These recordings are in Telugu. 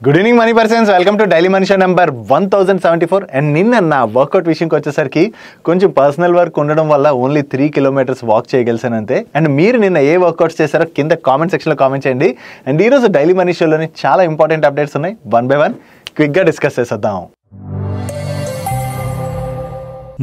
Good evening money persons, welcome to daily money show number 1074. And నిన్న నా వర్కౌట్ విషయంకి వచ్చేసరికి కొంచెం పర్సనల్ వర్క్ ఉండడం వల్ల ఓన్లీ 3 కిలోమీటర్స్ వాక్ చేయగలిసాను అంతే. అండ్ మీరు నిన్న ఏ వర్కౌట్స్ చేశారో కింద కామెంట్ సెక్షన్లో కామెంట్ చేయండి. అండ్ ఈరోజు డైలీ మనీ షోలోని చాలా ఇంపార్టెంట్ అప్డేట్స్ ఉన్నాయి, 1 by 1 క్విక్గా డిస్కస్ చేసేద్దాం.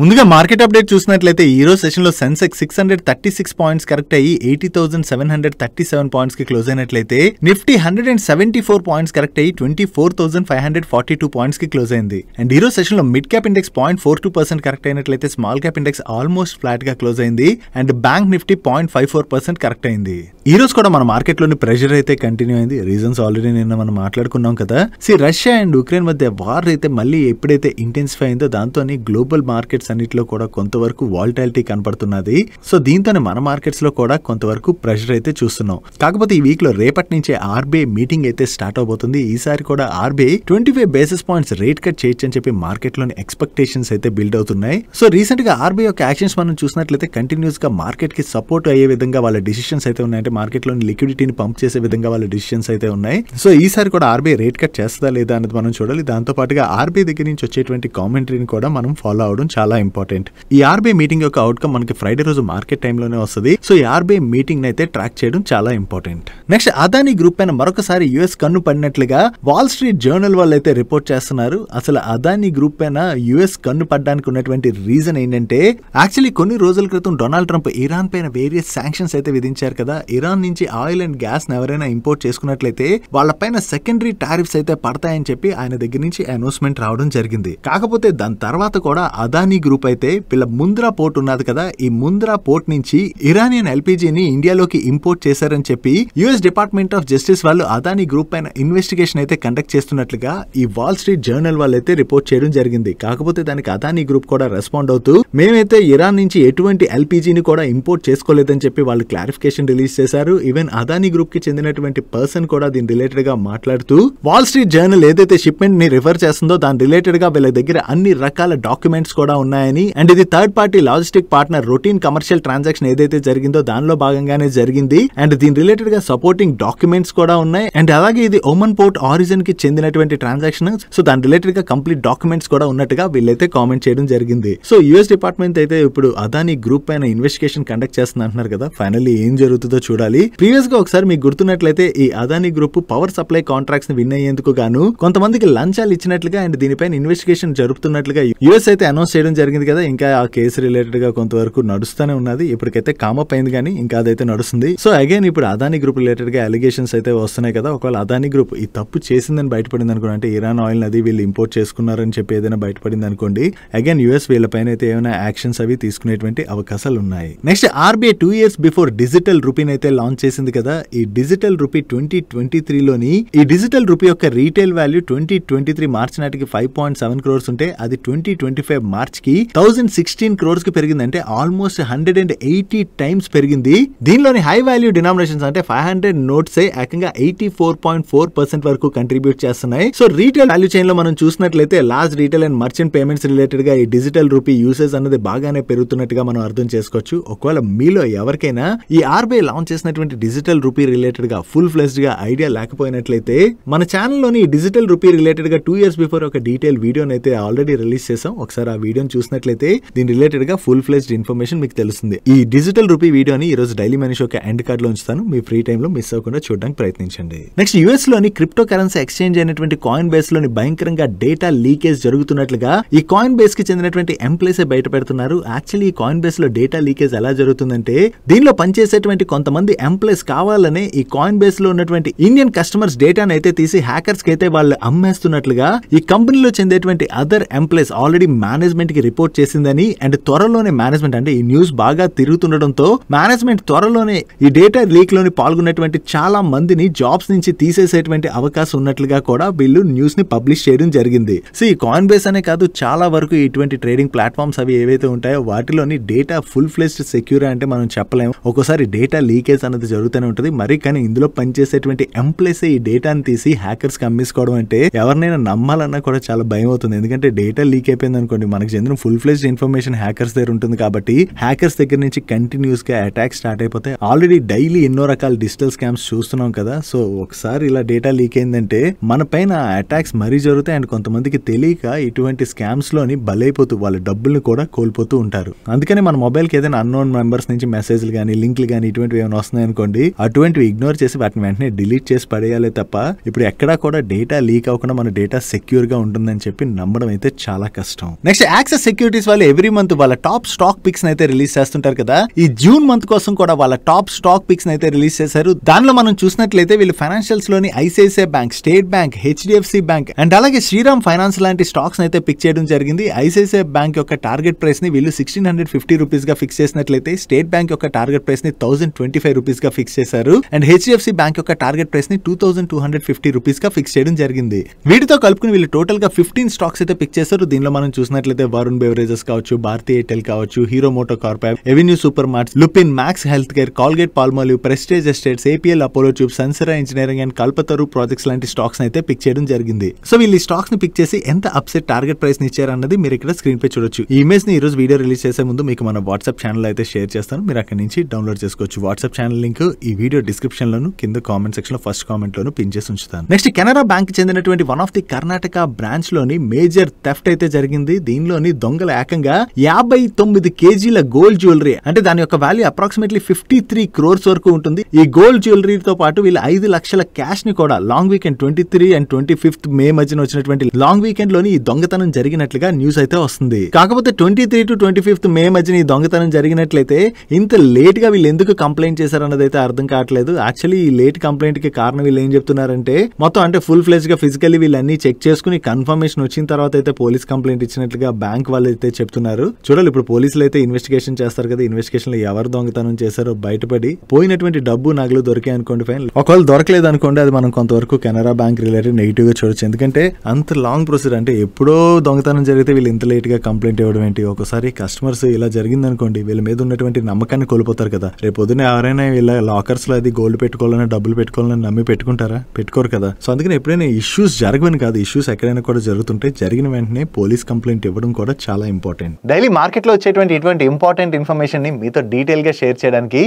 ముందుగా మార్కెట్ అప్డేట్ చూసినట్లయితే ఈ రోజు సెషన్లో సెన్సెక్స్ 636 పాయింట్స్ కరెక్ట్ అయ్యి 80,737 పాయింట్స్ కి క్లోజ్ అయినట్లయితే నిఫ్టీ 174 పాయింట్స్ కరెక్ట్ అయ్యి 24,542 పాయింట్స్ కి క్లోజ్ అయింది. అండ్ ఈ రోజు సెషన్లో మిడ్ క్యాప్ ఇండెక్స్ 0.42% కరెక్ట్ అయినట్లయితే small cap index almost flat గా క్లోజ్ అయింది. అండ్ బ్యాంక్ నిఫ్టీ 0.54% కరెక్ట్ అయింది. ఈ రోజు కూడా మన మార్కెట్ లోని ప్రెషర్ అయితే కంటిన్యూ అయింది. రీజన్స్ ఆల్రెడీ నిన్న మనం మాట్లాడుకున్నాం కదా. రష్యా అండ్ ఉక్రెయిన్ మధ్య వార్ అయితే మళ్ళీ ఎప్పుడైతే ఇంటెన్సిఫై అయిందో దాంతో గ్లోబల్ మార్కెట్స్ అన్నిటిలో కూడా కొంతవరకు వాలటాలిటీ కనపడుతున్నది. సో దీంతోనే మన మార్కెట్స్ లో కూడా కొంతవరకు ప్రెషర్ అయితే చూస్తున్నాం. కాకపోతే ఈ వీక్ లో రేపటి నుంచే ఆర్బీఐ మీటింగ్ అయితే స్టార్ట్ అవబోతుంది. ఈసారి కూడా RBI 25 basis points rate cut చేయొచ్చు అని చెప్పి మార్కెట్ లోని ఎక్స్పెక్టేషన్స్ అయితే బిల్డ్ అవుతున్నాయి. సో రీసెంట్ గా ఆర్బీఐ యొక్క యాక్షన్స్ మనం చూసినట్లయితే కంటిన్యూస్ గా మార్కెట్ కి సపోర్ట్ అయ్యే విధంగా వాళ్ళ డిసిషన్స్ అయితే ఉన్నాయి. అంటే మార్కెట్ లోని లిక్విడిటీని పంప్ చేసే విధంగా వాళ్ళ డిసిషన్స్ అయితే ఉన్నాయి. సో ఈసారి కూడా ఆర్బీఐ రేట్ కట్ చేస్తుందా లేదా అనేది మనం చూడాలి. దాంతో పాటుగా ఆర్బీఐ దగ్గర నుంచి వచ్చేటువంటి కామెంటరీని కూడా మనం ఫాలో అవడం చాలా ఇంపార్టెంట్. ఈ ఆర్బీఐ మీటింగ్ యొక్క అవుట్కమ్ మనకి ఫ్రైడే రోజు మార్కెట్ టైంలోనే వస్తుంది. సో ఈ ఆర్బీఐ మీటింగ్ అయితే ట్రాక్ చేయడం చాలా ఇంపార్టెంట్. నెక్స్ట్ అదానీ గ్రూప్ పైన మరొకసారి యుఎస్ కన్ను పడినట్లుగా వాల్ స్ట్రీట్ జర్నల్ వాళ్ళు అయితే రిపోర్ట్ చేస్తున్నారు. అసలు అదానీ గ్రూప్ పైన యుఎస్ కన్ను పడడానికి ఉన్నటువంటి రీజన్ ఏంటంటే యాక్చువల్లీ కొన్ని రోజుల క్రితం డొనాల్డ్ ట్రంప్ ఇరాన్ పైన వేరియస్ శాంక్షన్స్ అయితే విధించారు కదా. ఇరాన్ నుంచి ఆయిల్ అండ్ గ్యాస్ ఎవరైనా ఇంపోర్ట్ చేసుకున్నట్లయితే వాళ్ళ పైన సెకండరీ టారిఫ్స్ అయితే పడతాయని చెప్పి ఆయన దగ్గర నుంచి అనౌన్స్మెంట్ రావడం జరిగింది. కాకపోతే దాని తర్వాత కూడా అదానీ గ్రూప్ అయితే వీళ్ళ ముంద్రా పోర్ట్ ఉన్నది కదా, ఈ ముంద్రా పోర్ట్ నుంచి ఇరానియన్ ఎల్పీజీని ఇండియాలోకి ఇంపోర్ట్ చేశారని చెప్పి యుఎస్ డిపార్ట్మెంట్ ఆఫ్ జస్టిస్ వాళ్ళు అదానీ గ్రూప్ పైన ఇన్వెస్టిగేషన్ అయితే కండక్ట్ చేస్తున్నట్లుగా ఈ వాల్ స్ట్రీట్ జర్నల్ వాళ్ళు అయితే రిపోర్ట్ చేయడం జరిగింది. కాకపోతే దానికి అదానీ గ్రూప్ కూడా రెస్పాండ్ అవుతూ మేమైతే ఇరాన్ నుంచి ఎటువంటి ఎల్పీజీని కూడా ఇంపోర్ట్ చేసుకోలేదని చెప్పి వాళ్ళు క్లారిఫికేషన్ రిలీజ్ చేశారు. ఈవెన్ అదానీ గ్రూప్ కి చెందినటువంటి పర్సన్ కూడా దీని రిలేటెడ్ గా మాట్లాడుతూ వాల్ స్ట్రీట్ జర్నల్ ఏదైతే షిప్మెంట్ ని రిఫర్ చేస్తుందో దాని రిలేటెడ్ గా వీళ్ళ దగ్గర అన్ని రకాల డాక్యుమెంట్స్ కూడా ఉన్నాయని, అండ్ ఇది third party logistic partner routine commercial transaction ఏదైతే జరిగిందో దానిలో భాగంగానే జరిగింది. అండ్ దీని రిలేటెడ్ గా సపోర్టింగ్ డాక్యుమెంట్స్ కూడా ఉన్నాయి. అండ్ అలాగే ఇది ఓమన్ పోర్ట్ ఆరిజిన్ కి చెందినటువంటి ట్రాన్సాక్షన్. సో దాని రిలేటెడ్ గా కంప్లీట్ డాక్యుమెంట్స్ కూడా ఉన్నట్టుగా వీళ్ళైతే కామెంట్ చేయడం జరిగింది. సో యుఎస్ డిపార్ట్మెంట్ అయితే ఇప్పుడు అదానీ గ్రూప్ పైన ఇన్వెస్టిగేషన్ కండక్ట్ చేస్తుంది అంటున్నారు కదా. ఫైనల్లీ ఏం జరుగుతుందో చూడాలి. ప్రీవియస్ గా ఒకసారి మీకు గుర్తున్నట్లయితే ఈ Adani group power supply contracts ని విన్ అయ్యేందుకు గాను కొంతమందికి లంచాలు ఇచ్చినట్లుగా అండ్ దీనిపైన ఇన్వెస్టిగేషన్ జరుపుతున్నట్లుగా యుఎస్ అయితే అనౌన్స్ చేయడం జరిగింది కదా. ఇంకా ఆ కేసు రిలేటెడ్ గా కొంతవరకు నడుస్తూనే ఉన్నది. ఇప్పటికైతే కామప్ అయింది కానీ ఇంకా అదైతే నడుస్తుంది. సో అగైన్ ఇప్పుడు అదానీ గ్రూప్ రిలేటెడ్ గా అలిగేషన్స్ అయితే వస్తున్నాయి కదా. ఒకవేళ అదానీ గ్రూప్ ఈ తప్పు చేసిందని బయటపడింది అనుకోండి, అంటే ఇరాన్ ఆయిల్ అది వీళ్ళు ఇంపోర్ట్ చేసుకున్నారని చెప్పి ఏదైనా బయటపడింది అనుకోండి, అగైన్ యుఎస్ వీళ్ళపైన అయితే ఏమైనా యాక్షన్స్ అవి తీసుకునేటువంటి అవకాశాలు ఉన్నాయి. Next RBI 2 years before digital రూపీని అయితే లాంచ్ చేసింది కదా. ఈ డిజిటల్ రూపీ 2023 లోని ఈ డిజిటల్ రూపీ యొక్క రీటైల్ వాల్యూ 2023 మార్చ్ నాటికి 5.7 crores ఉంటే అది 2025 మార్చ్ కి 1016 crores కి పెరిగింది. అంటే ఆల్మోస్ట్ 180 times పెరిగింది. దీనిలోని హై వాల్యూ డినామినేషన్స్ అంటే 500 నోట్స్ ఏకంగా 84.4% వరకు కంట్రిబ్యూట్ చేస్తున్నాయి. సో రీటైల్ వాల్యూ చైన్ లో మనం చూసినట్లయితే large retail and merchant payments related గా ఈ డిజిటల్ రూపీ యూసేజ్ అనేది బాగానే పెరుగుతున్నట్టుగా మనం అర్థం చేసుకోవచ్చు. ఒకవేళ మీలో ఎవరికైనా ఈ ఆర్బీఐ లాంచ్ చేసినటువంటి డిజిటల్ రూపీ రిలేటెడ్ గా ఫుల్ ఫ్లెజ్డ్ గా ఐడియా లేకపోయినట్లయితే మన ఛానల్ లోని డిజిటల్ రూపీ రిలేటెడ్ గా 2 years బిఫోర్ ఒక డీటెయిల్ వీడియోని అయితే ఆల్రెడీ రిలీజ్ చేసాం. ఒకసారి ఆ వీడియోని చూసినట్లయితే దీని రిలేటెడ్ గా ఫుల్ ఫ్లెజ్డ్ ఇన్ఫర్మేషన్ మీకు తెలుస్తుంది. ఈ డిజిటల్ రూపీ వీడియోని ఈ రోజు డైలీ మనీ షోకి ఎండ్ కార్డ్ లో ఉంచుతాను. మీ ఫ్రీ టైమ్ లో మిస్ అవ్వకుండా చూడడానికి ప్రయత్నించండి. నెక్స్ట్ యుఎస్ లోని క్రిప్టో కరెన్సీ ఎక్స్చేంజ్ అయినటువంటి కాయిన్ బేస్ లోని భయంకరంగా డేటా లీకేజ్ జరుగుతున్నట్లుగా ఈ కాయిన్ బేస్ కి చెందినటువంటి ఎంప్లాయీస్ బయట పెడుతున్నారు. యాక్చువల్లీ ఈ కాయిన్ బేస్ లో డేటా లీకేజ్ ఎలా జరుగుతుందంటే దీనిలో పనిచేసేటువంటి కొంతమంది ఎంప్లాయీస్ కావాలనే ఈ కాయిన్ బేస్ లో ఉన్నటువంటి ఇండియన్ కస్టమర్స్ డేటాను అయితే తీసి హ్యాకర్స్ కి అయితే వాళ్ళు అమ్మేస్తున్నట్లుగా ఈ కంపెనీలో చెందేటువంటి అదర్ ఎంప్లాయీస్ ఆల్రెడీ మేనేజ్మెంట్ కి రిపోర్ట్ చేసిందని, అండ్ త్వరలోనే మేనేజ్మెంట్ అంటే ఈ న్యూస్ బాగా తిరుగుతుండటంతో మేనేజ్మెంట్ త్వరలోనే ఈ డేటా లీక్ లోని పాల్గొన్నటువంటి చాలా మందిని జాబ్స్ నుంచి తీసేసేటువంటి అవకాశం ఉన్నట్లుగా కూడా వీళ్ళు న్యూస్ ని పబ్లిష్ చేయడం జరిగింది. సో ఈ కాయిన్ బేస్ అనే కాదు చాలా వరకు ఇటువంటి ట్రేడింగ్ ప్లాట్ఫామ్స్ అవి ఏవైతే ఉంటాయో వాటిలోని డేటా ఫుల్ ఫ్లెజ్డ్ సెక్యూర్ అంటే మనం చెప్పలేము. ఒక్కోసారి డేటా లీకేజ్ అనేది జరుగుతూనే ఉంటుంది. మరి కానీ ఇందులో పనిచేసేటువంటి ఎంప్లాయీస్ ఈ డేటాను తీసి హ్యాకర్స్ కి అమ్మేసుకోవడం అంటే ఎవరినైనా నమ్మాలన్నా కూడా చాలా భయం అవుతుంది. ఎందుకంటే డేటా లీక్ అయిపోయింది అనుకోండి, మనకి చెందిన ఫుల్ ఫ్లెజ్డ్ ఇన్ఫర్మేషన్ హ్యాకర్స్ దగ్గర ఉంటుంది కాబట్టి హ్యాకర్స్ దగ్గర నుంచి కంటిన్యూస్ గా అటాక్ స్టార్ట్ అయిపోతాయి. ఆల్రెడీ డైలీ ఎన్నో రకాల డిజిటల్ స్కామ్స్ చూస్తున్నాం కదా. సో ఒకసారి ఇలా డేటా లీక్ అయిందంటే మన పైన అటాక్స్ మరీ జరుగుతాయి. అండ్ కొంతమందికి తెలియక ఇటువంటి స్కామ్స్ లోని బలైపోతూ వాళ్ళ డబ్బుల్ని కూడా కోల్పోతూ ఉంటారు. అందుకని మన మొబైల్ కి ఏదైనా అన్నోన్ మెంబర్స్ నుంచి మెసేజ్లు కానీ లింక్లు కానీ ఇటువంటివి ఏమైనా వస్తున్నాయి అనుకోండి, అటువంటివి ఇగ్నోర్ చేసి వాటిని వెంటనే డిలీట్ చేసి పడేయాలి తప్ప ఇప్పుడు ఎక్కడా కూడా డేటా లీక్ అవ్వకుండా మన డేటా సెక్యూర్ గా ఉంటుందని చెప్పి నమ్మడం అయితే చాలా కష్టం. నెక్స్ట్ యాక్సెస్ సెక్యూరిటీస్ వాళ్ళు ఎవ్రీ మంత్ వాళ్ళ టాప్ స్టాక్ పిక్స్ అయితే రిలీజ్ చేస్తుంటారు కదా. ఈ జూన్ మంత్ కోసం కూడా వాళ్ళ టాప్ స్టాక్ పిక్స్ అయితే రిలీజ్ చేశారు. దానిలో మనం చూసినట్లయితే వీళ్ళు ఫైనాన్షియల్స్ లోని ICICI bank, state bank, HDFC bank and అలాగే శ్రీరామ్ ఫైనాన్స్ లాంటి స్టాక్స్ అయితే పిక్ చేయడం జరిగింది. ఐసిఐసిఐ బ్యాంక్ యొక్క టార్గెట్ ప్రైస్ ని వీళ్ళు 1650 రూపీస్ గా ఫిక్స్ చేసినట్లయితే స్టేట్ బ్యాంక్ యొక్క టార్గెట్ ప్రైస్ ని 1025 రూపీస్ గా ఫిక్స్ చేశారు. అండ్ హెచ్డిఎఫ్సి బ్యాంక్ యొక్క టార్గెట్ ప్రైస్ ని 2250 రూపీస్ గా ఫిక్స్ చేయడం జరిగింది. వీటితో కలుపుకుని వీళ్ళు టోటల్ గా 15 స్టాక్స్ అయితే పిక్ చేశారు. దీనిలో మనం చూసినట్లయితే వరుణ్ బెవరేజెస్ కావచ్చు, భారతీ ఎయిర్టెల్ కావచ్చు, Hero MotoCorp, Avenue Supermarts, Lupin, Max Healthcare, Colgate Palmolive, Prestige Estates, APL Apollo tube, Sansera engineering and Kalpataru projects లాంటి స్టాక్స్ అయితే పిక్ చేయడం జరిగింది. సో వీళ్ళు ఈ స్టాక్స్ ని పిక్ చేసి ఎంత అప్సెట్ టార్గెట్ ప్రైస్ ని ఇచ్చారన్నది మీరు ఇక్కడ స్క్రీన్ పై చూడొచ్చు. ఈ ఇమేజ్ ని ఈ రోజు వీడియో రిలీజ్ చేసే ముందు మీకు మన వాట్సాప్ ఛానల్ అయితే షేర్ చేస్తాను. మీరు అక్కడి నుంచి డౌన్లోడ్ చేసుకోవచ్చు. వాట్సాప్ ఛానల్ లింక్ ఈ వీడియో డిస్క్రిప్షన్ లోను కింద కామెంట్ సెక్షన్ లో ఫస్ట్ కామెంట్ లోను పిన్ చేసి ఉంచుతాను. నెక్స్ట్ కెనరా బ్యాంక్ చెందినటువంటి one of the Karnataka branch లోని మేజర్ థెఫ్ట్ అయితే జరిగింది. దీనిలోని దొంగల ఏకంగా 59 కేజీల గోల్డ్ జ్యువెలరీ, అంటే దాని యొక్క వాల్యూ అప్రాక్సిమేట్లీ 53 crores వరకు ఉంటుంది. ఈ గోల్డ్ జ్యువెలరీతో పాటు వీళ్ళు 5 లక్షల క్యాష్ ని కూడా లాంగ్ వీకెండ్ 23 and 25th మే మధ్యన వచ్చినటువంటి లాంగ్ వీకెండ్ లోని ఈ దొంగతనం జరిగినట్లుగా న్యూస్ అయితే వస్తుంది. కాకపోతే 23 to 25th మే మధ్యన ఈ దొంగతనం జరిగినట్లయితే ఇంత లేట్ గా వీళ్ళు ఎందుకు కంప్లైంట్ చేశారన్నది అయితే అర్థం కావట్లేదు. యాక్చువల్లీ ఈ లేట్ కంప్లైంట్ కి కారణం వీళ్ళు ఏం చెప్తున్నారంటే మొత్తం అంటే ఫుల్ ఫ్లెజ్ గా ఫిజికల్లీ వీళ్ళన్ని చెక్ చేసుకుని కన్ఫర్మేషన్ వచ్చిన తర్వాత అయితే పోలీస్ కంప్లైంట్ ఇచ్చినట్లుగా బ్యాంక్ వాళ్ళు అయితే చెప్తున్నారు. చూడాలి ఇప్పుడు పోలీసులు అయితే ఇన్వెస్టిగేషన్ చేస్తారు కదా. ఇన్వెస్టిగేషన్ లో ఎవరు దొంగతనం చేశారో బయటపడి పోయినటువంటి డబ్బు నగలు దొరికాయి అనుకోండి ఫైన్. ఒకవేళ దొరకలేదు అనుకోండి అది మనం కొంతవరకు కెనరా బ్యాంక్ రిలేటెడ్ నెగిటివ్ గా చూడొచ్చు. ఎందుకంటే అంత లాంగ్ ప్రొసీజర్, అంటే ఎప్పుడో దొంగతనం జరిగితే వీళ్ళు ఇంత లేట్ గా కంప్లైంట్ ఇవ్వడం ఏంటి. ఒకసారి కస్టమర్స్ ఇలా జరిగింది అనుకోండి వీళ్ళ మీద ఉన్నటువంటి నమ్మకాన్ని కోల్పోతారు కదా. రేపు పొద్దున ఎవరైనా వీళ్ళ లాకర్స్ లో అది గోల్డ్ పెట్టుకోవాలని డబ్బులు పెట్టుకోవాలని నమ్మి పెట్టుకుంటారా? పెట్టుకోరు కదా. సో అందుకని ఎప్పుడైనా ఇష్యూస్ జరగవని కాదు, ఇష్యూస్ ఎక్కడైనా కూడా జరుగుతుంటే జరిగిన వెంటనే పోలీస్ కంప్లైంట్ ఇవ్వడం కూడా చాలా ఇంపార్టెంట్. డైలీ మార్కెట్ లో వచ్చేటువంటి ఇటువంటి ఇంపార్టెంట్ ఇన్ఫర్మేషన్ ని మీతో డీటెయిల్ గా షేర్ చేయడానికి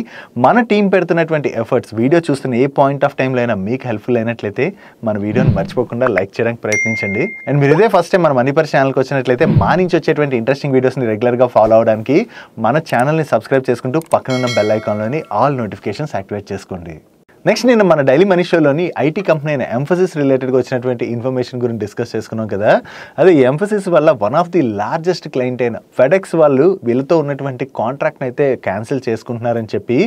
మన టీం పెడుతున్నటువంటి ఎఫర్ట్స్ వీడియో చూస్తున్న ఏ పాయింట్ ఆఫ్ టైం లో అయినా మీకు హెల్ప్ఫుల్ అయినట్లయితే మన వీడియోని మర్చిపోకుండా లైక్ చేయడానికి ప్రయత్నించండి. అండ్ మీరు ఇదే ఫస్ట్ టైం మన మనీపర్ ఛానల్కి వచ్చినట్లయితే మా నుంచి వచ్చేటువంటి ఇంట్రెస్టింగ్ వీడియోస్ ని రెగ్యులర్ గా ఫాలో అవడానికి మన ఛానల్ ని సబ్స్క్రైబ్ చేసుకుంటూ పక్కన ఉన్న బెల్ ఐకాన్ లోని ఆల్ నోటిఫికేషన్స్ యాక్టివేట్ చేసుకోండి. నెక్స్ట్ నేను మన డైలీ మనీ షోలోని ఐటీ కంపెనీ అయిన ఎంఫసిస్ రిలేటెడ్గా వచ్చినటువంటి ఇన్ఫర్మేషన్ గురించి డిస్కస్ చేసుకున్నాం కదా. అదే ఎంఫసిస్ వల్ల one of the largest client అయిన ఫెడెక్స్ వాళ్ళు వీళ్ళతో ఉన్నటువంటి కాంట్రాక్ట్ని అయితే క్యాన్సిల్ చేసుకుంటున్నారని చెప్పి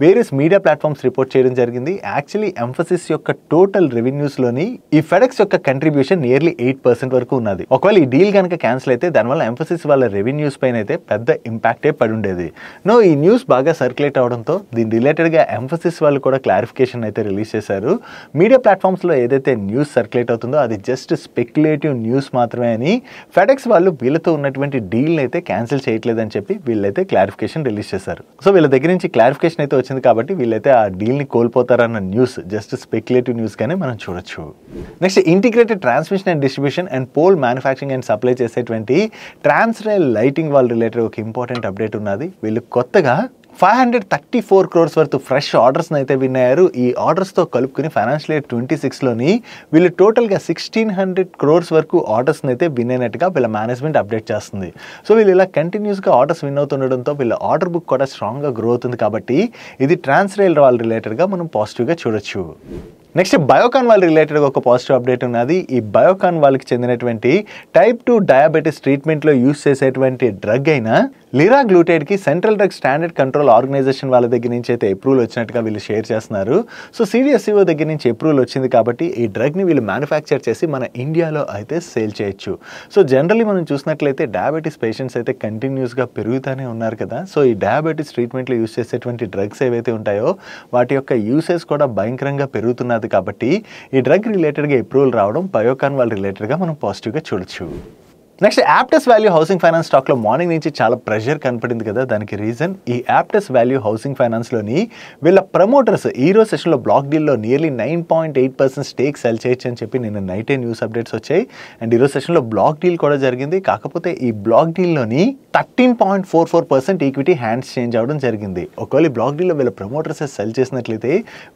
వేరియస్ మీడియా ప్లాట్ఫామ్స్ రిపోర్ట్ చేయడం జరిగింది. యాక్చువల్లీ ఎంఫసిస్ యొక్క టోటల్ రెవెన్యూస్లోని ఈ ఫెడెక్స్ యొక్క కంట్రిబ్యూషన్ నియర్లీ 8% వరకు ఉన్నది. ఒకవేళ ఈ డీల్ కనుక క్యాన్సిల్ అయితే దానివల్ల ఎంఫసిస్ వాళ్ళ రెవెన్యూస్ పైన అయితే పెద్ద ఇంపాక్టే పడి ఉండేది. ఈ న్యూస్ బాగా సర్క్యులేట్ అవడంతో దీని రిలేటెడ్గా ఎంఫసిస్ వాళ్ళు కూడా క్లారిఫికేషన్ అయితే రిలీజ్ చేశారు. మీడియా ప్లాట్ఫామ్స్ లో ఏదైతే న్యూస్ సర్క్యులేట్ అవుతుందో అది జస్ట్ స్పెక్యులేటివ్ న్యూస్ మాత్రమే అని ఫెడెక్స్ వాళ్ళు వీళ్ళతో ఉన్నటువంటి డీల్ అయితే క్యాన్సిల్ చేయట్లేదని చెప్పి వీళ్ళైతే క్లారిఫికేషన్ రిలీజ్ చేశారు. సో వీళ్ళ దగ్గర నుంచి క్లారిఫికేషన్ అయితే వచ్చింది కాబట్టి వీళ్ళైతే ఆ డీల్ ని కోల్పోతారన్న న్యూస్ జస్ట్ స్పెక్యులేటివ్ న్యూస్ గానే మనం చూడొచ్చు. Next integrated transmission and distribution and pole manufacturing and supply చేసేటువంటి ట్రాన్స్రైల్ లైటింగ్ వాళ్ళ రిలేటెడ్ ఒక ఇంపార్టెంట్ అప్డేట్ ఉన్నది. వీళ్ళు కొత్తగా 534 crores వర్త్ ఫ్రెష్ ఆర్డర్స్ అయితే విన్ అయ్యారు. ఈ ఆర్డర్స్ తో కలుపుకుని ఫైనాన్షియల్ ఇయర్ 26లోని వీళ్ళు టోటల్ గా 1600 crores వరకు ఆర్డర్స్ అయితే విన్ అయినట్టుగా వీళ్ళ మేనేజ్మెంట్ అప్డేట్ చేస్తుంది. సో వీళ్ళు ఇలా కంటిన్యూస్ గా ఆర్డర్స్ విన్ అవుతుండడంతో వీళ్ళ ఆర్డర్ బుక్ కూడా స్ట్రాంగ్ గా గ్రో అవుతుంది. కాబట్టి ఇది ట్రాన్స్రైల్ వాళ్ళ రిలేటెడ్ గా మనం పాజిటివ్ గా చూడొచ్చు. నెక్స్ట్ బయోకాన్ వాళ్ళ రిలేటెడ్ ఒక పాజిటివ్ అప్డేట్ ఉన్నది. ఈ బయోకాన్ వాళ్ళకి చెందినటువంటి టైప్ 2 డయాబెటీస్ ట్రీట్మెంట్లో యూస్ చేసేటువంటి డ్రగ్ అయిన లిరాగ్లూటైడ్కి central drug standard control organisation వాళ్ళ దగ్గర నుంచి అయితే అప్రూవల్ వచ్చినట్టుగా వీళ్ళు షేర్ చేస్తున్నారు. సో CDSCO దగ్గర నుంచి అప్రూవల్ వచ్చింది కాబట్టి ఈ డ్రగ్ని వీళ్ళు మ్యానుఫ్యాక్చర్ చేసి మన ఇండియాలో అయితే సేల్ చేయొచ్చు. సో జనరల్లీ మనం చూసినట్లయితే డయాబెటీస్ పేషెంట్స్ అయితే కంటిన్యూస్గా పెరుగుతూనే ఉన్నారు కదా. సో ఈ డయాబెటీస్ ట్రీట్మెంట్లో యూస్ చేసేటువంటి డ్రగ్స్ ఏవైతే ఉంటాయో వాటి యొక్క యూసేజ్ కూడా భయంకరంగా పెరుగుతున్నది. కాబట్టి ఈ డ్రగ్ రిలేటెడ్గా అప్రూవల్ రావడం బయోకాన్ వాళ్ళ రిలేటెడ్గా మనం పాజిటివ్గా చూడొచ్చు. Next Aptus value housing finance stock లో మార్నింగ్ నుంచి చాలా ప్రెషర్ కనపడింది కదా. దానికి రీజన్ ఈ యాప్టెస్ వాల్యూ హౌసింగ్ ఫైనాన్స్ లోని వీళ్ళ ప్రమోటర్స్ ఈ రోజు సెషన్ లో బ్లాక్ డీల్ లో నియర్లీ 9.8% స్టేక్ సెల్ చేయొచ్చు అని చెప్పి నిన్న నైట్ న్యూస్ అప్డేట్స్ వచ్చాయి. అండ్ ఈ రోజు సెషన్ లో బ్లాక్ డీల్ కూడా జరిగింది. కాకపోతే ఈ బ్లాక్ డీల్ లోని 13.44% ఈక్విటీ హ్యాండ్స్ చేంజ్ అవడం జరిగింది. ఒకవేళ బ్లాక్ డీల్ లో వీళ్ళ ప్రమోటర్స్ సెల్ చేసినట్లయితే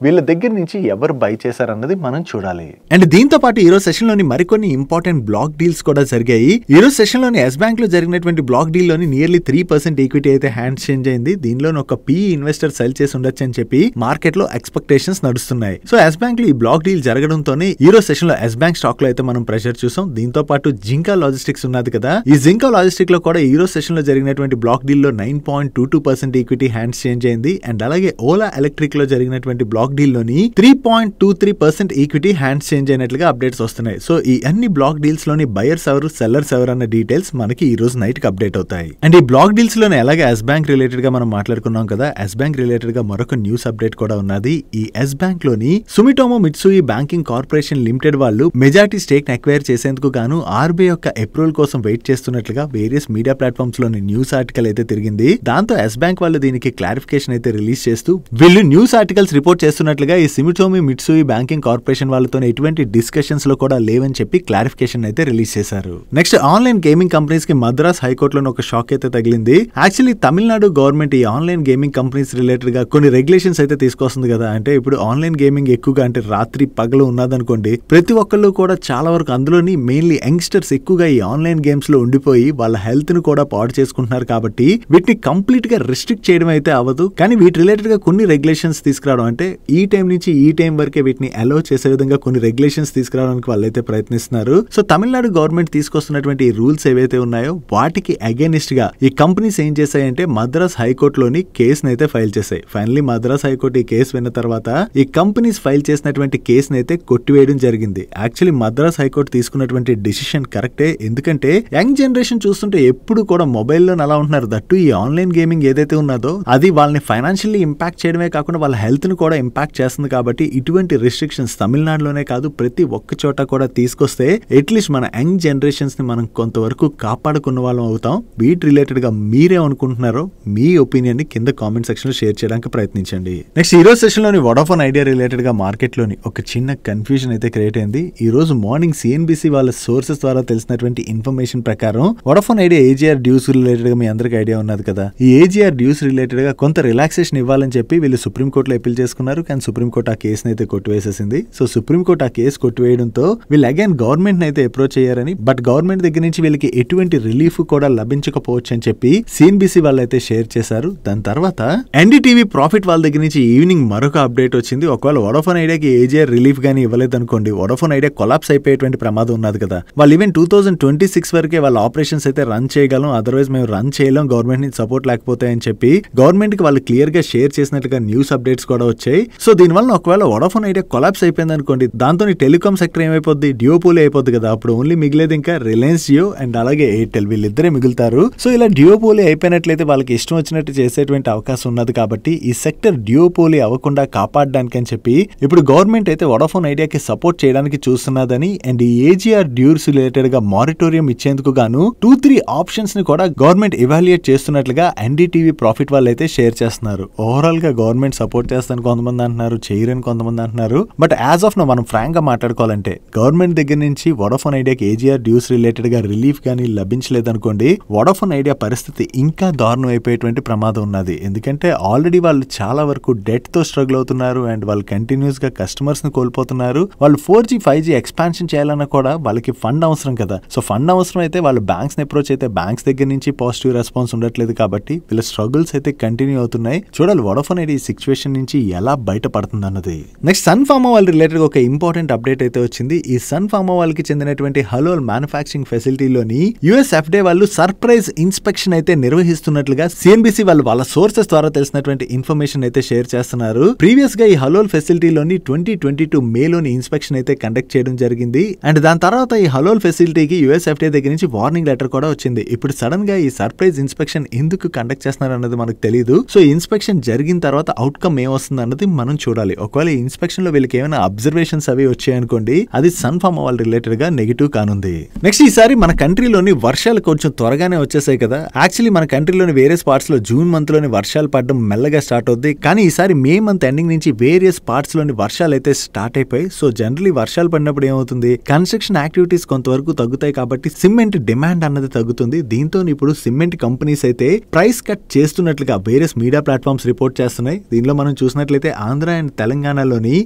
వీళ్ళ దగ్గర నుంచి ఎవరు బై చేశారన్నది మనం చూడాలి. అండ్ దీంతో పాటు ఈ రోజు సెషన్ లోని మరికొన్ని ఇంపార్టెంట్ బ్లాక్ డీల్స్ కూడా జరిగాయి. ఈ రోజు సెషన్ లోని ఎస్ బ్యాంక్ లో జరిగినటువంటి బ్లాక్ డీల్ లోని నియర్లీ 3% ఈక్విటీ అయితే హ్యాండ్స్ చేంజ్ అయింది. దీనిలో ఒక PE ఇన్వెస్టర్ సెల్ చేసి ఉండొచ్చు అని చెప్పి మార్కెట్ లో ఎక్స్పెక్టేషన్స్ నడుస్తున్నాయి. సో ఎస్ బ్యాంక్ లో ఈ బ్లాక్ డీల్ జరగడంతోనే ఈ రోజు సెషన్ లో ఎస్ బ్యాంక్ స్టాక్ లో అయితే మనం ప్రెషర్ చూసాం. దీంతో పాటు జింకా లాజిస్టిక్స్ ఉన్నది కదా, ఈ జింకా లాజిస్టిక్ లో కూడా ఈ రోజు సెషన్ లో జరిగినటువంటి బ్లాక్ డీల్ లో 9.22% ఈక్విటీ హ్యాండ్స్ చేంజ్ అయింది. అండ్ అలాగే ఓలా ఎలక్ట్రిక్ లో జరిగినటువంటి బ్లాక్ డీల్ లోని 3.23% ఈక్విటీ హ్యాండ్స్ చేంజ్ అయినట్లుగా అప్డేట్స్ వస్తున్నాయి. సో ఈ అన్ని బ్లాక్ డీల్స్ లోని బయర్స్ ఎవరు సెల్లర్స్ ఎవరు అన్న డీటెయిల్స్ మనకి ఈ రోజు నైట్ కి అప్డేట్ అవుతాయి. అండ్ ఈ బ్లాక్ డీల్స్ లోనే అలాగే ఎస్ బ్యాంక్ రిలేటెడ్ గా మనం మాట్లాడుకున్నాం కదా, ఎస్ బ్యాంక్ రిలేటెడ్ గా మరొక న్యూస్ అప్డేట్ కూడా ఉన్నది. ఈ ఎస్ బ్యాంక్ లోని సుమిటోమో మిత్సుయి బ్యాంకింగ్ కార్పొరేషన్ లిమిటెడ్ వాళ్ళు మెజారిటీ స్టేక్ ని అక్వైర్ చేసేందుకు గాను RBI యొక్క అప్రూవల్ కోసం వెయిట్ చేస్తున్నట్లుగా వేరియస్ మీడియా ప్లాట్ఫామ్స్ లోని న్యూస్ ఆర్టికల్ అయితే తిరిగింది. దాంతో ఎస్ బ్యాంక్ వాళ్ళు దీనికి క్లారిఫికేషన్ అయితే రిలీజ్ చేస్తూ వీళ్ళు న్యూస్ ఆర్టికల్స్ రిపోర్ట్ చేస్తున్నట్లుగా ఈ సుమిటోమో మిత్సుయి బ్యాంకింగ్ కార్పొరేషన్ వాళ్ళతో ఎటువంటి డిస్కషన్స్ లో కూడా లేవని చెప్పి క్లారిఫికేషన్ అయితే రిలీజ్ చేశారు. నెక్స్ట్ ఆన్లైన్ గేమింగ్ కంపెనీస్ కి మద్రాస్ హైకోర్టులో ఒక షాక్ అయితే తగిలింది. యాక్చువల్లీ తమిళనాడు గవర్నమెంట్ ఈ ఆన్లైన్ గేమింగ్ కంపెనీస్ రిలేటెడ్ గా కొన్ని రెగ్యులేషన్స్ అయితే తీసుకొస్తుంది కదా. అంటే ఇప్పుడు ఆన్లైన్ గేమింగ్ ఎక్కువగా అంటే రాత్రి పగలు ఉన్నదనుకోండి, ప్రతి ఒక్కళ్ళు కూడా చాలా వరకు అందులోని మెయిన్లీ యంగ్స్టర్స్ ఎక్కువగా ఈ ఆన్లైన్ గేమ్స్ లో ఉండిపోయి వాళ్ళ హెల్త్ ను కూడా పాడు చేసుకుంటున్నారు. కాబట్టి వీటిని కంప్లీట్ గా రిస్ట్రిక్ట్ చేయడం అయితే అవ్వదు, కానీ వీటి రిలేటెడ్ గా కొన్ని రెగ్యులేషన్స్ తీసుకురావడం, అంటే ఈ టైం నుంచి ఈ టైం వరకే వీటిని అలో చేసే విధంగా కొన్ని రెగ్యులేషన్స్ తీసుకురావడానికి వాళ్ళైతే ప్రయత్నిస్తున్నారు. సో తమిళనాడు గవర్నమెంట్ తీసుకొస్తున్నటువంటి ఈ రూల్స్ ఏవైతే ఉన్నాయో వాటికి అగైనిస్ట్ గా ఈ కంపెనీస్ ఏం చేశాయంటే మద్రాస్ హైకోర్టులోని కేసును అయితే ఫైల్ చేశాయి. ఫైనల్లీ మద్రాస్ హైకోర్టు ఈ కేసు విన్న తర్వాత ఈ కంపెనీస్ ఫైల్ చేసినటువంటి కేసును అయితే కొట్టివేయడం జరిగింది. యాక్చువల్లీ మద్రాస్ హైకోర్టు తీసుకున్నటువంటి డిసిషన్ కరెక్టే, ఎందుకంటే యంగ్ జనరేషన్ చూస్తుంటే ఎప్పుడు కూడా మొబైల్లో అలా ఉంటున్నారు. దట్టు ఈ ఆన్లైన్ గేమింగ్ ఏదైతే ఉన్నదో అది వాళ్ళని ఫైనాన్షియల్లీ ఇంపాక్ట్ చేయడమే కాకుండా వాళ్ళ హెల్త్ ను కూడా ఇంపాక్ట్ చేస్తుంది. కాబట్టి ఇటువంటి రిస్ట్రిక్షన్స్ తమిళనాడులోనే కాదు ప్రతి ఒక్క చోట కూడా తీసుకొస్తే అట్లీస్ట్ మన యంగ్ జనరేషన్స్ ని మనం కొంతవరకు కాపాడుకున్న వాళ్ళం అవుతాం. వీటి రిలేటెడ్ గా మీరేమనుకుంటున్నారో మీ ఒపీనియన్ ని కింద కామెంట్ సెక్షన్ లో షేర్ చేయడానికి ప్రయత్నించండి. నెక్స్ట్ ఈ రోజు సెషన్ లోని వోడాఫోన్ ఐడియా రిలేటెడ్ గా మార్కెట్ లోని ఒక చిన్న కన్ఫ్యూజన్ అయితే క్రియేట్ అయింది. ఈ రోజు మార్నింగ్ CNBC వాళ్ళ సోర్సెస్ ద్వారా తెలిసినటువంటి ఇన్ఫర్మేషన్ ప్రకారం Vodafone Idea AGR dues related గా మీ అందరికి ఐడియా ఉన్నది కదా, ఈ AGR డ్యూస్ రిలేటెడ్ గా కొంత రిలాక్సేషన్ ఇవ్వాలని చెప్పి వీళ్ళు సుప్రీంకోర్టులో అప్పీల్ చేసుకున్నారు. కానీ సుప్రీంకోర్టు ఆ కేసును అయితే కొట్టివేసేసింది. సో సుప్రీంకోర్టు ఆ కేసు కొట్టివేయడంతో వీళ్ళు అగైన్ గవర్నమెంట్ అయితే అప్రోచ్ అయ్యారని, బట్ గవర్నమెంట్ దగ్గర నుంచి వీళ్ళకి ఎటువంటి రిలీఫ్ కూడా లభించకపోవచ్చు అని చెప్పి CNBC వాళ్ళు అయితే షేర్ చేశారు. దాని తర్వాత NDTV ప్రాఫిట్ వాళ్ళ దగ్గర నుంచి ఈవినింగ్ మరొక అప్డేట్ వచ్చింది. ఒకవేళ వోడాఫోన్ ఐడియాకి AGR రిలీఫ్ గానీ ఇవ్వలేదు అనుకోండి, వోడాఫోన్ ఐడియా కొలాప్స్ అయిపోయేటువంటి ప్రమాదం ఉన్నది కదా. వాళ్ళు ఈవెన్ 2026 వరకే వాళ్ళ ఆపరేషన్స్ అయితే రన్ చేయగలం, అదర్వైజ్ మేము రన్ చేయలేం గవర్నమెంట్ నుంచి సపోర్ట్ లేకపోతే అని చెప్పి గవర్నమెంట్ కి వాళ్ళు క్లియర్ గా షేర్ చేసినట్లుగా న్యూస్ అప్డేట్స్ కూడా వచ్చాయి. సో దీనివల్ల ఒకవేళ వోడాఫోన్ ఐడియా కొలాప్స్ అయిపోయింది అనుకోండి, దాంతో టెలికాం సెక్టర్ ఏమైపోద్ది, డ్యూపోలీ అయిపోద్ది కదా. అప్పుడు ఓన్లీ మిగిలేదు ఇంకా రిలయన్స్ జియో అండ్ అలాగే ఎయిర్టెల్, వీళ్ళిద్దరే మిగులుతారు. సో ఇలా డ్యూపోలీ అయిపోయినట్లయితే వాళ్ళకి ఇష్టం వచ్చినట్టు చేసేటువంటి అవకాశం ఉన్నది. కాబట్టి ఈ సెక్టర్ డ్యూపోలీ అవ్వకుండా కాపాడడానికి అని చెప్పి ఇప్పుడు గవర్నమెంట్ అయితే వోడాఫోన్ ఐడియాకి సపోర్ట్ చేయడానికి చూస్తున్నదని అండ్ ఈ AGR డ్యూస్ రిలేటెడ్ గా మారిటోరియం ఇచ్చేందుకు గాను 2-3 ఆప్షన్స్ ని కూడా గవర్నమెంట్ ఇవాల్యుయేట్ చేస్తున్నట్లుగా NDTV ప్రాఫిట్ వాళ్ళు అయితే షేర్ చేస్తున్నారు. ఓవరాల్ గా గవర్నమెంట్ సపోర్ట్ చేస్తాను కొంతమంది అంటున్నారు, చేయరని కొంతమంది అంటున్నారు. బట్ యాజ్ ఆఫ్ నో మనం ఫ్రాంక్ గా మాట్లాడుకోవాలంటే గవర్నమెంట్ దగ్గర నుంచి వోడాఫోన్ ఐడియాకి AGR డ్యూస్ రిలేటెడ్ గా రిలీఫ్ గానీ లభించలేదనుకోండి, వోడాఫోన్ ఐడియా పరిస్థితి ఇంకా దారుణం అయిపోయేటువంటి ప్రమాదం ఉన్నది. ఎందుకంటే ఆల్రెడీ వాళ్ళు చాలా వరకు డెట్ తో స్ట్రగుల్ అవుతున్నారు అండ్ వాళ్ళు కంటిన్యూస్ గా కస్టమర్స్ ని కోల్పోతున్నారు. వాళ్ళు 4G 5G ఎక్స్పాన్షన్ చేయాలన్నా కూడా వాళ్ళకి ఫండ్ అవసరం కదా. సో ఫండ్ అవసరం అయితే వాళ్ళు బ్యాంక్స్ ని అప్రోచ్ అయితే బ్యాంక్స్ దగ్గర నుంచి పాజిటివ్ రెస్పాన్స్ ఉండట్లేదు. కాబట్టి వీళ్ళ స్ట్రగుల్స్ అయితే కంటిన్యూ అవుతున్నాయి. చూడాలి వోడాఫోన్ ఐడియా ఈ సిచ్యువేషన్ నుంచి ఎలా బయటపడుతుంది అన్నది. నెక్స్ట్ సన్ ఫార్మా వాళ్ళ రిలేటెడ్ ఒక ఇంపార్టెంట్ అప్డేట్ అయితే వచ్చింది. ఈ సన్ ఫార్మా వాళ్ళకి చెందినటువంటి హలోల్ మ్యానుఫ్యాక్చరింగ్ ఫెసిలిటీలోని US FDA వాళ్ళు సర్ప్రైజ్ ఇన్స్పెక్షన్ అయితే నిర్వహిస్తున్నట్లుగా CNBC వాళ్ళు వాళ్ళ సోర్సెస్ ద్వారా తెలిసినటువంటి ఇన్ఫర్మేషన్ అయితే షేర్ చేస్తున్నారు. ప్రీవియస్ గా ఈ హలోల్ ఫెసిలిటీలోని 2022 మేలోని ఇన్స్పెక్షన్ అయితే కండక్ట్ చేయడం జరిగింది. అండ్ దాని తర్వాత ఈ హలోల్ ఫెసిలిటీకి US FDA దగ్గర నుంచి వార్నింగ్ లెటర్ కూడా వచ్చింది. ఇప్పుడు సడన్ గా ఈ సర్ప్రైజ్ ఇన్స్పెక్షన్ ఎందుకు కండక్ట్ చేస్తున్నారు అన్నది మనకు తెలియదు. సో ఇన్స్పెక్షన్ జరిగిన తర్వాత అవుట్కమ్ ఏమొస్తుంది అన్నది మనం చూడాలి. ఒకవేళ ఈ ఇన్స్పెక్షన్ లో వీళ్ళకి ఏమైనా అబ్జర్వేషన్స్ అవి వచ్చాయనుకోండి, అది సన్ ఫార్మా వాళ్ళ రిలేటెడ్ గా నెగిటివ్ కానుంది. నెక్స్ట్ ఈసారి ఈసారి మన కంట్రీలోని వర్షాలు కొంచెం త్వరగానే వచ్చేసాయి కదా. యాక్చువల్లీ మన కంట్రీలోని వేరియస్ పార్ట్స్ లో జూన్ మంత్ లోని వర్షాలు పడడం మెల్లగా స్టార్ట్ అవుద్ది. కానీ ఈసారి మే మంత్ ఎండింగ్ నుంచి వేరియస్ పార్ట్స్ లోని వర్షాలు అయితే స్టార్ట్ అయిపోయి. సో జనరలీ వర్షాలు పడినప్పుడు ఏమవుతుంది, కన్స్ట్రక్షన్ యాక్టివిటీస్ కొంతవరకు తగ్గుతాయి కాబట్టి సిమెంట్ డిమాండ్ అన్నది తగ్గుతుంది. దీంతో ఇప్పుడు సిమెంట్ కంపెనీస్ అయితే ప్రైస్ కట్ చేస్తున్నట్లుగా వేరియస్ మీడియా ప్లాట్ఫామ్స్ రిపోర్ట్ చేస్తున్నాయి. దీనిలో మనం చూసినట్లయితే ఆంధ్ర అండ్ తెలంగాణలోని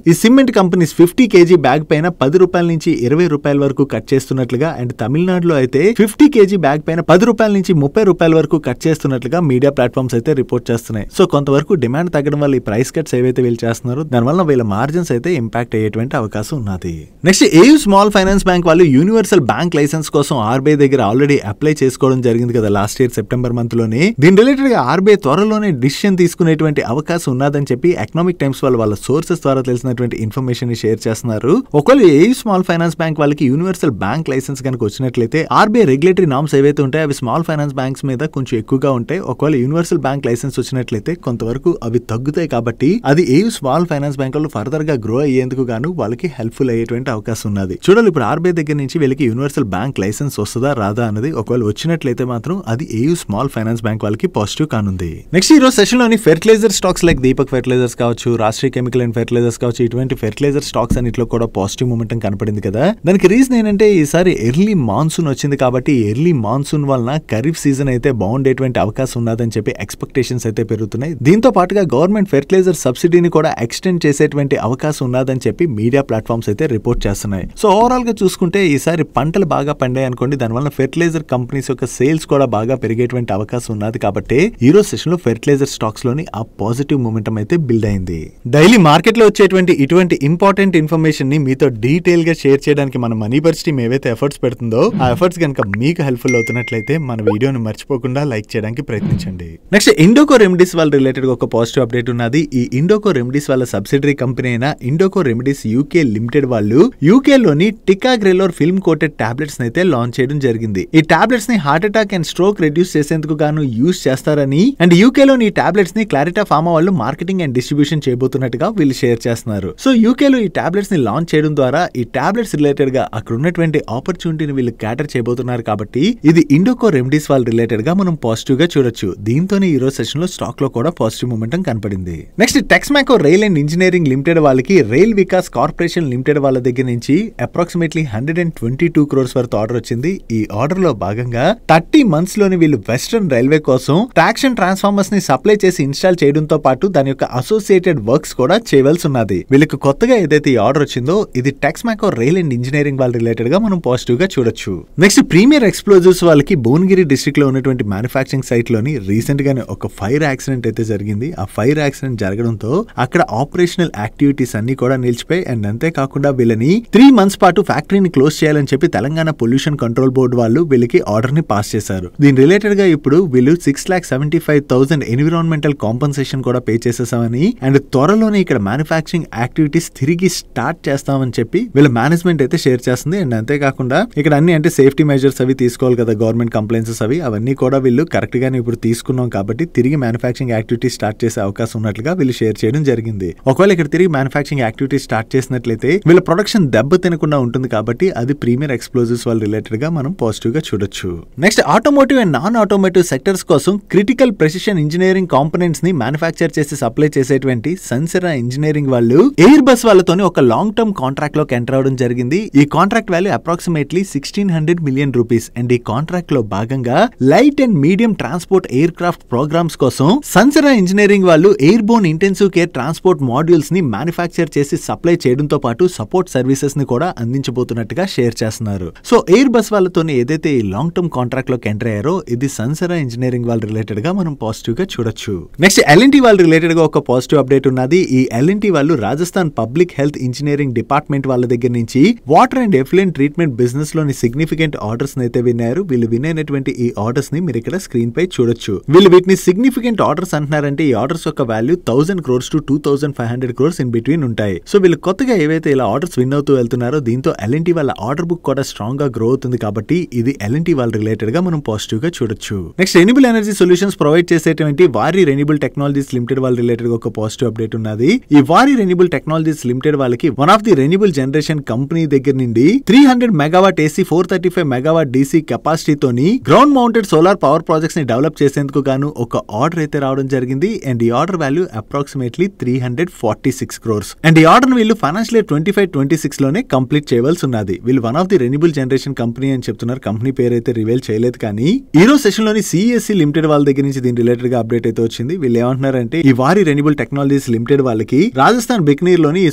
ఈ సిమెంట్ కంపెనీస్ 50 kg బ్యాగ్ పైన 10 రూపాయల నుంచి 20 రూపాయల వరకు కట్ చేస్తున్నట్లుగా, అండ్ తమిళనాడులో అయితే 50 kg బ్యాగ్ పైన 10 రూపాయల నుంచి 30 రూపాయల వరకు కట్ చేస్తున్నట్లుగా మీడియా ప్లాట్ఫామ్స్ అయితే రిపోర్ట్ చేస్తున్నాయి. సో కొంతవరకు డిమాండ్ తగ్గడం వల్ల ఈ ప్రైస్ కట్స్ ఏవైతే వీళ్ళు చేస్తున్నారో దానివల్ల వీళ్ళ మార్జిన్స్ అయితే ఇంపాక్ట్ అయ్యేటువంటి అవకాశం ఉన్నది. Next AU small finance bank వాళ్ళు యూనివర్సల్ బ్యాంక్ లైసెన్స్ కోసం ఆర్బీఐ దగ్గర ఆల్రెడీ అప్లై చేసుకోవడం జరిగింది కదా లాస్ట్ ఇయర్ సెప్టెంబర్ మంత్ లోనే. దీని రిలేటెడ్ గా ఆర్బీఐ త్వరలోనే డిసిషన్ తీసుకునేటువంటి అవకాశం ఉన్నదని చెప్పి ఎకనామిక్ టైమ్స్ వాళ్ళ సోర్సెస్ ద్వారా తెలిసినటువంటి ఇన్ఫర్మేషన్ ని షేర్ చేస్తున్నారు. ఒకవేళ ఏయూ స్మాల్ ఫైనాన్స్ బ్యాంక్ వాళ్ళకి యూనివర్సల్ బ్యాంక్ లైసెన్స్ కనుక వచ్చినట్లయితే ఆర్బీఐ రెగ్యులేటరీ నామ్స్ ఏవైతే ఉంటాయో అవి స్మాల్ ఫైనాన్స్ బ్యాంక్స్ మీద కొంచెం ఎక్కువగా ఉంటాయి. ఒకవేళ యూనివర్సల్ బ్యాంక్ లైసెన్స్ వచ్చినట్లయితే కొంతవరకు అవి తగ్గుతాయి కాబట్టి అది ఏయూ స్మాల్ ఫైనాన్స్ బ్యాంక్ వాళ్ళు ఫర్దర్ గా గ్రో అయ్యేందుకు గాను వాళ్ళకి హెల్ప్ఫుల్ అయ్యేటువంటి అవకాశం ఉన్నది. చూడాలి ఇప్పుడు ఆర్బీఐ దగ్గర నుంచి వీళ్ళకి యూనివర్సల్ బ్యాంక్ లైసెన్స్ వస్తుందా రాదా అన్నది. ఒకవేళ వచ్చినట్లయితే మాత్రం అది ఏయూ స్మాల్ ఫైనాన్స్ బ్యాంక్ వాళ్ళకి పాజిటివ్ కానుంది. నెక్స్ట్ ఈ రోజు సెషన్ లోని fertiliser stocks like Deepak fertilisers కావచ్చు, రాష్ట్రీయ కెమికల్ అండ్ ఫెర్టిలైజర్స్ కావచ్చు, ఇటువంటి ఫెర్టిలైజర్ స్టాక్స్ అన్నిట్లో కూడా పాజిటివ్ మూమెంటం కనపడింది కదా. దానికి రీజన్ ఏంటంటే ఈసారి ఎర్లీ మాన్సూన్ వచ్చింది కాబట్టి ఎర్లీ మాన్సూన్ వలన ఖరీఫ్ సీజన్ అయితే బాగుండేటువంటి అవకాశం ఉన్నదని చెప్పి ఎక్స్పెక్టేషన్స్ అయితే పెరుగుతున్నాయి. దీంతో పాటుగా గవర్నమెంట్ ఫెర్టిలైజర్ సబ్సిడీని కూడా ఎక్స్టెండ్ చేసేటువంటి అవకాశం ఉన్నదని చెప్పి మీడియా ప్లాట్ఫామ్స్ అయితే రిపోర్ట్ చేస్తున్నాయి. సో ఓవరాల్ గా చూసుకుంటే ఈసారి పంటలు బాగా పండాయి అనుకోండి, దానివల్ల ఫెర్టిలైజర్ కంపెనీస్ యొక్క సేల్స్ కూడా బాగా పెరిగేటువంటి అవకాశం ఉన్నది కాబట్టి ఈ రోజు సెషన్ లో ఫెర్టిలైజర్ స్టాక్స్ లోని ఆ పాజిటివ్ మూమెంటం అయితే బిల్డ్ అయింది. డైలీ మార్కెట్ లో వచ్చేటువంటి ఇటువంటి ఇంపార్టెంట్ ఇన్ఫర్మేషన్ ని మీతో డీటెయిల్ గా షేర్ చేయడానికి మన మనీ బర్డ్స్ టీమ్ ఏవైతే ఎఫర్ట్స్ పెడుతుందో ఆ ఎఫర్ట్స్ కనుక మీకు హెల్ప్ఫుల్ అవుతున్నట్లయితే మన వీడియోని మర్చిపోకుండా లైక్ చేయడానికి ప్రయత్నించండి. నెక్స్ట్ ఇండోకో రెమెడీస్ వాళ్ళ రిలేటెడ్ ఒక పాజిటివ్ అప్డేట్ ఉన్నది. ఈ ఇండోకో రెమెడీస్ వాళ్ళ సబ్సిడరీ కంపెనీ అయిన ఇండోకో రెమెడీస్ యూకే లిమిటెడ్ వాళ్ళు యూకే లోని టికాగ్రెలోర్ ఫిల్మ్ కోటెడ్ టాబ్లెట్స్ అయితే లాంచ్ చేయడం జరిగింది. ఈ టాబ్లెట్స్ ని heart attack and stroke reduce చేసేందుకు గాను యూజ్ చేస్తారని అండ్ యూకే లోని ఈ టాబ్లెట్స్ ని క్లారిటా ఫార్మా వాళ్ళు మార్కెటింగ్ అండ్ డిస్ట్రిబ్యూషన్ చేయబోతున్నట్టుగా వీళ్ళు షేర్ చేస్తున్నారు. సో యూకే లో ఈ టాబ్లెట్స్ ని లాంచ్ చేయడం ద్వారా ఈ టాబ్లెట్స్ రిలేటెడ్ గా అక్కడ ఉన్నటువంటి ఆపర్చునిటీని వీళ్ళు క్యాటర్ చేయబోతున్నారు కాబట్టి ఇది ఇండోకో రెమెడీస్ వాళ్ళ రిలేటెడ్ గా మనం పాజిటివ్ గా చూడొచ్చు. దీంతోనే ఈ రోజు సెషన్ లో స్టాక్ లో కూడా పాజిటివ్ మూమెంటం కనపడింది. Next Texmaco rail and engineering limited వాళ్ళకి రైల్ వికాస్ కార్పొరేషన్ లిమిటెడ్ వాళ్ళ దగ్గర నుంచి అప్రాక్సిమేట్లీ 122 crores వర్త్ ఆర్డర్ వచ్చింది. ఈ ఆర్డర్ లో భాగంగా 30 months లోని వీళ్ళు వెస్టర్న్ రైల్వే కోసం ట్రాక్షన్ ట్రాన్స్ఫార్మర్స్ ని సప్లై చేసి ఇన్స్టాల్ చేయడంతో పాటు దాని యొక్క అసోసియేటెడ్ వర్క్స్ కూడా చేయవలసి ఉన్నది. వీళ్ళకి కొత్తగా ఏదైతే ఈ ఆర్డర్ వచ్చిందో ఇది టెక్స్మాకో రైల్ అండ్ ఇంజనీరింగ్ వాళ్ళ రిలేటెడ్ గా మనం పాజిటివ్ గా చూడొచ్చు. నెక్స్ట్ ప్రీమియర్ ఎక్స్ప్లోజివ్స్ వాళ్ళకి భువనగిరి డిస్ట్రిక్ట్ లో ఉన్నటువంటి మ్యానుఫాక్చరింగ్ సైట్ లోని రీసెంట్ గానే ఒక ఫైర్ యాక్సిడెంట్ అయితే జరిగింది. ఆ ఫైర్ యాక్సిడెంట్ జరగడంతో అక్కడ ఆపరేషనల్ యాక్టివిటీస్ అన్ని కూడా నిలిచిపోయి అండ్ అంతేకాకుండా వీళ్ళని 3 months పాటు ఫ్యాక్టరీని క్లోజ్ చేయాలని చెప్పి తెలంగాణ పొల్యూషన్ కంట్రోల్ బోర్డు వాళ్ళు వీళ్ళకి ఆర్డర్ ని పాస్ చేశారు. దీని రిలేటెడ్ గా ఇప్పుడు వీళ్ళు 6,75,000 ఎన్విరాన్మెంటల్ కాంపన్సేషన్ కూడా పే చేసేసామని అండ్ త్వరలోనే ఇక్కడ మ్యానుఫాక్చరింగ్ యాక్టివిటీస్ తిరిగి స్టార్ట్ చేస్తామని చెప్పి వీళ్ళ మేనేజ్మెంట్ అయితే షేర్ చేస్తుంది. అండ్ అంతేకాకుండా ఇక్కడ అన్ని అంటే సేఫ్టీ మెజర్స్ అవి తీసుకోవాలి కదా, గవర్నమెంట్ కంప్లైన్సెస్ అవన్నీ కూడా వీళ్ళు కరెక్ట్ గానే ఇప్పుడు తీసుకున్నాం కాబట్టి తిరిగి మ్యానుఫాక్చరింగ్ యాక్టివిటీ స్టార్ట్ చేసే అవకాశం ఉన్నట్లుగా వీళ్ళు షేర్ చేయడం జరిగింది. ఒకవేళ ఇక్కడ తిరిగి మ్యానుఫాక్చరింగ్ యాక్టివిటీ స్టార్ట్ చేసినట్లయితే వీళ్ళ ప్రొడక్షన్ దెబ్బ తినకుండా ఉంటుంది కాబట్టి అది ప్రీమియర్ ఎక్స్ప్లోజివ్స్ వాళ్ళ రిలేటెడ్ గా మనం పాజిటివ్ గా చూడొచ్చు. Next automotive and non automotive sectors కోసం క్రిటికల్ ప్రెసిషన్ ఇంజనీరింగ్ కాంపోనెంట్స్ ని మ్యానుఫాక్చర్ చేసి సప్లై చేసేటువంటి సన్సెరా ఇంజనీరింగ్ వాళ్ళు ఎయిర్ బస్ వాళ్ళతోని ఒక లాంగ్ టర్మ్ కాంట్రాక్ట్ లోకి ఎంటర్ అవడం జరిగింది. ఈ contract value approximately 1,600 million rupees and ఈ కాంట్రాక్ట్ లో భాగంగా light and medium transport aircraft programmes కోసం సన్సెరా ఇంజనీరింగ్ వాళ్ళు airborne intensive care transport modules ని మ్యానుఫాక్చర్ చేసి సప్లై చేయడంతో పాటు సపోర్ట్ సర్వీసెస్ ని కూడా అందించబోతున్నట్టుగా షేర్ చేస్తున్నారు. సో ఎయిర్ బస్ వాళ్ళతోనే ఏదైతే ఈ లాంగ్ టర్మ్ కాంట్రాక్ట్ లోకి ఎంటర్ అయ్యారో ఇది సన్సెరా ఇంజనీరింగ్ వాళ్ళ రిలేటెడ్ గా మనం పాజిటివ్ గా చూడొచ్చు. నెక్స్ట్ ఎల్ఎన్టీ వాళ్ళ రిలేటెడ్ గా ఒక పాజిటివ్ అప్డేట్ ఉన్నది. ఈ ఎల్ఎన్టీ వాళ్ళు Rajasthan public health engineering department వాళ్ళ దగ్గర నుంచి water and effluent treatment business లోని సిగ్నిఫికెంట్ ఆర్డర్స్ అయితే విన్నారు. వీళ్ళు వినైనటువంటి ఈ ఆర్డర్స్ ని మీరు ఇక్కడ స్క్రీన్ పై చూడొచ్చు. వీళ్ళు వీటిని సిగ్నిఫికెంట్ ఆర్డర్స్ అంటున్నారంటే ఈ ఆర్డర్స్ యొక్క value 1,000 crores to 2,500 crores in between ఉంటాయి. సో వీళ్ళు కొత్తగా ఏవైతే ఇలా ఆర్డర్స్ విన్ అవుతూ వెళ్తున్నారో దీంతో ఎల్ఎన్టీ వాళ్ళ ఆర్డర్ బుక్ కూడా స్ట్రాంగ్ గా గ్రో అవుతుంది కాబట్టి ఇది ఎల్ఎన్టీ వాళ్ళ రిలేటెడ్ గా మనం పాజిటివ్ గా చూడొచ్చు. Next renewable energy solutions provide చేసేటువంటి వారి రెన్యూబుల్ టెక్నాలజీస్ లిమిటెడ్ వాళ్ళ రిలేటెడ్ గా ఒక పాజిటివ్ అప్డేట్ ఉన్నది. ఈ వారి రెన్యూబుల్ టెక్నాలజీస్ లిమిటెడ్ వాళ్ళకి one of the renewable generation company దగ్గర నుండి 300 మెగావాట్ AC 430 235 మెగావాట్ డీసీ కెపాసిటీతోని ground mounted solar power projects ని డెవలప్ చేసేందుకు గాను ఒక ఆర్డర్ అయితే రావడం జరిగింది. అండ్ ఈ order value approximately 346 crores. And ఈ ఆర్డర్ వీళ్ళు ఫైనాన్షియల్ ఇయర్ 25-26 లోనే కంప్లీట్ చేయవలసి ఉన్నది. వీళ్ళు one of the renewable generation company అని చెప్తున్నారు. కంపెనీ పేరు అయితే రివీల్ చేయలేదు, కానీ ఈ రోజు సెషన్ లోని సిఎస్సి లిమిటెడ్ వాళ్ళ దగ్గర నుంచి దీని రిలేటెడ్ గా అప్డేట్ అయితే వచ్చింది. వీళ్ళు ఏమంటున్నారంటే ఈ వారి రెన్యూబుల్ టెక్నాలజీస్ లిమిటెడ్ వాళ్ళకి రాజస్థాన్ బికనీర్ లోని ఈ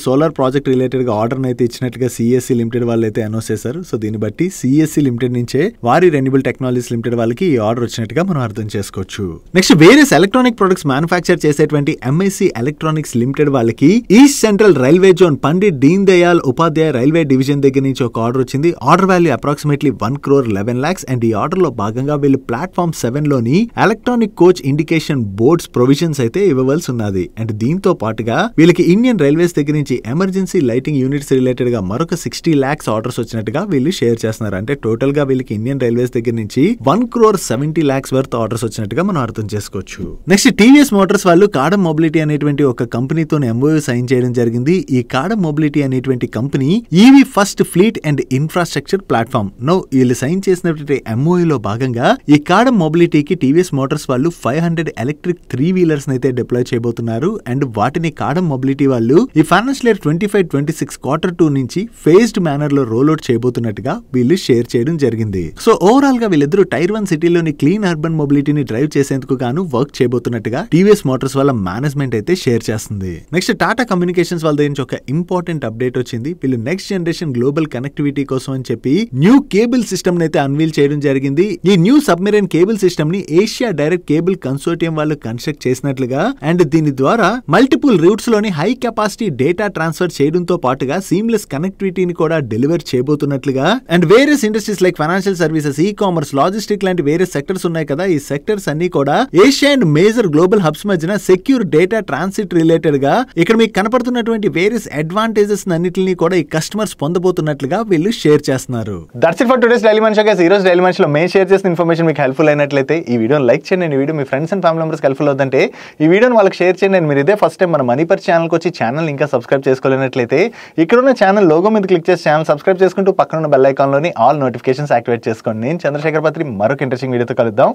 సోలార్ ప్రాజెక్ట్ రిలేటెడ్ గా ఆర్డర్ అయితే ఇచ్చినట్టుగా సిఎస్సి లిమిటెడ్ వాళ్ళు అయితే అనౌన్స్ చేశారు. సో దీన్ని బట్టి సిఎస్సి లిమిటెడ్ నుంచే వారి రెన్యూబుల్ టెక్నాలజీస్ లిమిటెడ్ వాళ్ళకి ఈ ఆర్డర్ వచ్చినట్టుగా మనం అర్థం చేసుకోవచ్చు. Next various electronic products manufacture చేసేటువంటి ఎంఐసి ఎలక్ట్రానిక్స్ లిమిటెడ్ వాళ్ళకి east central railway zone Pandit Deen Dayal Upadhyaya railway division దగ్గర నుంచి ఒక ఆర్డర్ వచ్చింది. Order value approximately 1,11 lakhs. And ఈ ఆర్డర్ లో భాగంగా వీళ్ళు ప్లాట్ఫామ్ 7 లోని electronic coach indication boards provisions అయితే ఇవ్వవలసి ఉన్నది. అండ్ దీంతో పాటుగా వీళ్ళకి ఇండియన్ రైల్వేస్ దగ్గర నుంచి ఎమర్జెన్సీ లైటింగ్ యూనిట్స్ రిలేటెడ్ గా మరొక 60 lakhs ఆర్డర్స్ వచ్చినట్టుగా వీళ్ళు షేర్ చేస్తున్నారు. అంటే టోటల్ గా వీళ్ళకి ఇండియన్ రైల్వేస్ దగ్గర నుంచి 1,70 lakhs వర్త్ ఆర్డర్స్ వచ్చినట్టుగా మనం అర్థం చేసుకోవచ్చు. నెక్స్ట్ టీవీఎస్ మోటార్స్ వాళ్ళు కాడమ్ మొబిలిటీ అనేటువంటి ఒక కంపెనీతో ఎంఓయూ సైన్ చేయడం జరిగింది. ఈ కాడమ్ మొబిలిటీ అనేటువంటి company EV first fleet and infrastructure platform నో వీళ్ళు సైన్ చేసినటువంటి ఎంఓయూ లో భాగంగా ఈ కాడమ్ మొబిలిటీకి టీవీఎస్ మోటార్స్ వాళ్ళు 500 ఎలక్ట్రిక్ 3-wheelers అయితే డిప్లాయ్ చేయబోతున్నారు. అండ్ వాటిని కాడమ్ మొబిలిటీ వాళ్ళు ఈ ఫైనాన్షియల్ ఇయర్ 25-26 Q2 నుంచి ఫేజ్డ్ మేనర్ లో రోల్ అవుట్ చేయబోతున్నట్టుగా వీళ్ళు షేర్ చేయడం జరిగింది. సో ఓవరాల్ గా వీళ్ళిద్దరూ టైర్ 1 సిటీలోని క్లీన్ అర్బన్ మొబిలిటీని డ్రైవ్ చేసేందుకు గాను వర్క్ చేయబోతున్నట్టుగా టీవీఎస్ మోటార్స్ వాళ్ళ మేనేజ్మెంట్ అయితే షేర్ చేస్తుంది. నెక్స్ట్ టాటా కమ్యూనికేషన్స్ వాళ్ళ దగ్గర ఒక ఇంపార్టెంట్ అప్డేట్ వచ్చింది. వీళ్ళు నెక్స్ట్ జనరేషన్ గ్లోబల్ కనెక్టివిటీ కోసం అని చెప్పి న్యూ కేబుల్ సిస్టమ్ అయితే అన్వీల్ చేయడం జరిగింది. ఈ న్యూ సబ్మెరైన్ కేబుల్ సిస్టమ్ ని ఏషియా డైరెక్ట్ కేబుల్ కన్సోర్టియం వాళ్ళు కన్స్ట్రక్ట్ చేసినట్లుగా అండ్ దీని ద్వారా మల్టిపుల్ రూట్స్ లోని హై కెపాసిటీ డేటా ట్రాన్స్ఫర్ చేయడంతో పాటుగా సీమ్లెస్ కనెక్టివిటీని కూడా డెలివర్ చేయబోతున్నట్లుగా and various industries like financial services, e commerce, logistic లాంటి వేరియస్ సెక్టర్స్ ఉన్నాయి కదా, ఈ సెక్టర్స్ అన్ని కూడా Asia and major global hubs మధ్యన సెక్యూర్ డేటా ట్రాన్సిట్ రిలేటెడ్ గా ఇక్కడ మీకు కనపడుతున్నటువంటి వేరియస్ అడ్వాంటేజెస్ అన్నిటిని కూడా ఈ కస్టమర్స్ పొందబోతున్నట్లుగా వీళ్ళు షేర్ చేస్తున్నారు. That's it for today's daily మనిషి. ఈ రోజు డైలీ మనిషిలో మేము షేర్ చేసిన ఇన్ఫర్మేషన్ మీకు హెల్ప్ఫుల్ అయినట్లయితే ఈ వీడియోని లైక్ చేయండి. ఈ video me friends and family members helpful అవుతుంటే ఈ వీడియోని వాళ్ళకి షేర్ చేయండి. మీరు ఇదే ఫస్ట్ టైం మన మనీ పర్ ఛానల్కి వచ్చి ఛానల్ ఇంకా సబ్స్క్రైబ్ చేసుకోలేనట్లయితే ఇక్కడ ఉన్న ఛానల్ లోగో మీద క్లిక్ చేసి ఛానల్ సబ్స్క్రైబ్ చేసుకుంటూ పక్కన ఉన్న బెల్ ఐకాన్లోని ఆల్ నోటిఫికేషన్స్ యాక్టివేట్ చేసుకోండి. నేను చంద్రశేఖర్ పత్రి మరొక ఇంట్రెస్టింగ్ వీడియోతో కలుద్దాం.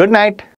Good night.